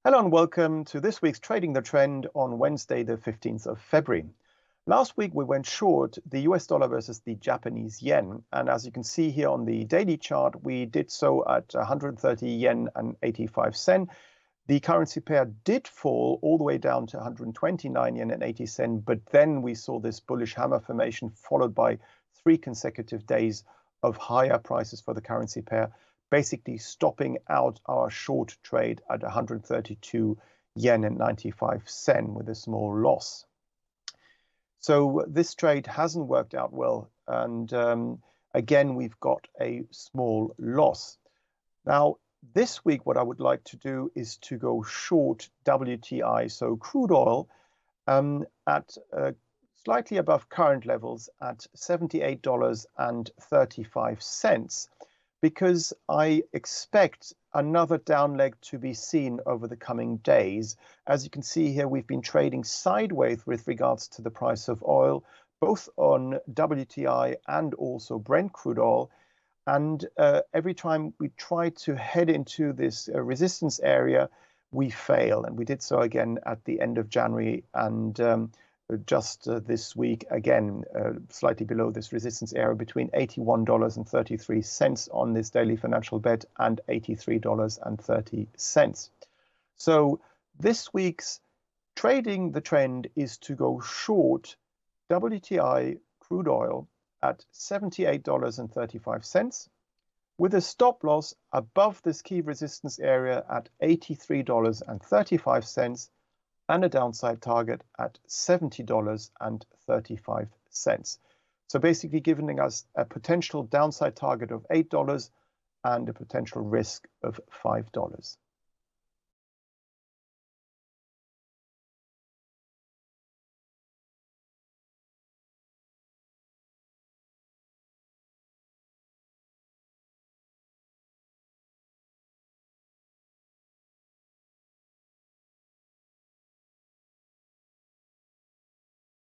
Hello and welcome to this week's Trading the Trend on Wednesday, the 15th of February. Last week we went short the US dollar versus the Japanese yen. And as you can see here on the daily chart, we did so at 130 yen and 85 cents. The currency pair did fall all the way down to 129 yen and 80 cents, but then we saw this bullish hammer formation followed by 3 consecutive days of higher prices for the currency pair, basically stopping out our short trade at 132 yen and 95 cents with a small loss. So this trade hasn't worked out well, and again we've got a small loss. Now this week what I would like to do is to go short WTI, so crude oil, at slightly above current levels at $78.35. because I expect another down leg to be seen over the coming days. As you can see here, we've been trading sideways with regards to the price of oil, both on WTI and also Brent crude oil. And every time we try to head into this resistance area, we fail. And we did so again at the end of January and just this week, again, slightly below this resistance area between $81.33 on this daily financial bet and $83.30. So this week's Trading the Trend is to go short WTI crude oil at $78.35 with a stop loss above this key resistance area at $83.35 and a downside target at $70.35. So basically giving us a potential downside target of $8 and a potential risk of $5.